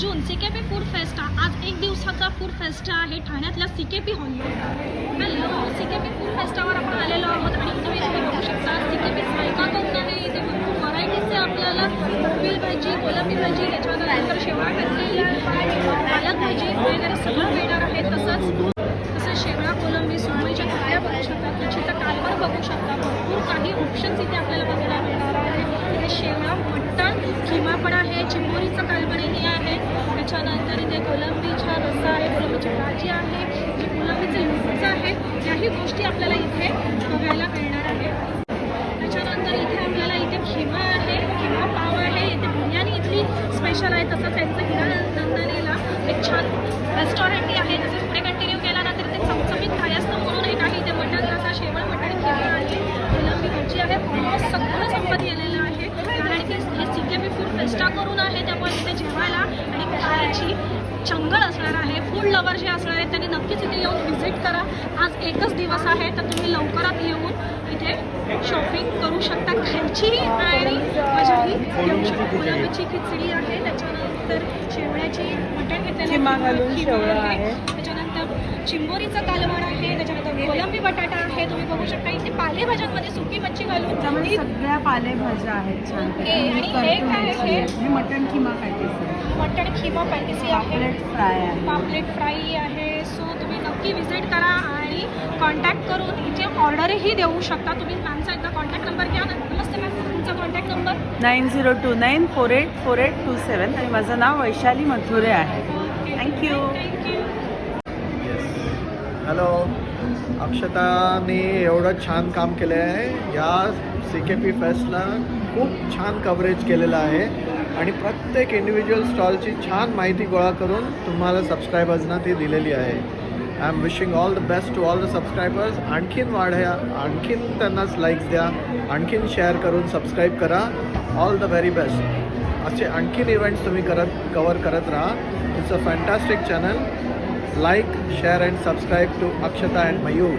जून CKP food fest आज एक दिवसाचा फूड फेस्ट आहे ठाण्यातल्या CKP हॉलला. हॅलो, CKP फूड फेस्टावर आपण आलेलो आहोत आणि तुम्ही बघू शकता CKP स्वयंपाक आहे. इथे भरपूर व्हरायटीचे आपल्याला मोबिल भाजी, कोलंबी भाजी, त्याच्यानंतर शेवळा घातलेली पालक भाजी वगैरे सगळं मिळणार आहे. तसंच शेवळा, कोलंबी, सुरमईच्या थाळ्या बघू शकता, कच्चीचा कालवण बघू शकता. भरपूर काही ऑप्शन्स इथे आपल्याला बघायला मिळणार आहे. इथे शेवळा, मटण, किमा पण आहे, चिंबोरीचं कालवणही आहे. त्याच्यानंतर इथे कोलंबीचा रस्सा आहे, कोलंबीची भाजी आहे, जे कोलंबीचं लोणचं आहे, याही गोष्टी आपल्याला इथे बघायला मिळणार आहे. त्याच्यानंतर इथे आपल्याला खिमा आहे, किमा पाव आहे. इथे बिर्याणी इथली स्पेशल आहे. तसंच त्यांचं हिरानंदानीला एक छान रेस्टॉरंटही आहे. तसंच पुढे कंटिन्यू केल्यानंतर इथे चमचमीत खायचं म्हणून एक आहे. इथे मटण रस्सा, शेवळ, मटण किमा आहे, कोलंबी भाजी आहे. ऑलमोस्ट सगळं संपत गेलेलं आहे कारण की हे CKP फूड फेस्टा करून आहे. त्यामुळे इथे जेवायला आणि खायची चंगळ असणार आहे. फूड लवर जे असणार आहेत त्यांनी नक्कीच इथे येऊन व्हिजिट करा. आज एकच दिवस आहे तर तुम्ही लवकरात येऊन इथे शॉपिंग करू शकता, खायची आणि मजाही घेऊ शकता. कोलंबीची खिचडी आहे, त्याच्यानंतर शेवळ्याची मटण घेतलेलं आहे, त्याच्यानंतर चिंबोरीचं कालवण आहे, त्याच्यानंतर कोलंबी बटाटा आहे. तुम्ही बघू शकता इथे पालेभाज्यांमध्ये सुकी मच्छी घालून सगळ्या पालेभाज्या आहेत. ओके, आणि हे काय आहे? मटण किमा पॅटीस, मटण खिमा पॅटीसी आहे, पापलेट फ्राय आहे, पापलेट फ्राई आहे. सो तुम्ही नक्की व्हिजिट करा आणि कॉन्टॅक्ट करून इथे ऑर्डरही देऊ शकता. तुम्ही मॅमचा एकदा कॉन्टॅक्ट नंबर घ्या. नमस्ते मॅम, तुमचा कॉन्टॅक्ट नंबर 9029484827 आणि माझं नाव वैशाली मथुरे आहे. थँक्यू. हॅलो, अक्षताने एवढं छान काम केलं आहे. या CKP फेस्टला खूप छान कव्हरेज केलेलं आहे आणि प्रत्येक इंडिव्हिज्युअल स्टॉलची छान माहिती गोळा करून तुम्हाला सबस्क्रायबर्सना ती दिलेली आहे. I am wishing all the best to all the subscribers. आणखीन वाढ्या, आणखीन त्यांनाच लाईक्स द्या, आणखीन शेअर करून सबस्क्राईब करा. All the very best. असे आणखीन इव्हेंट्स तुम्ही कवर करत राहा. It's a fantastic channel. Like, share and subscribe to Akshata and Mayur.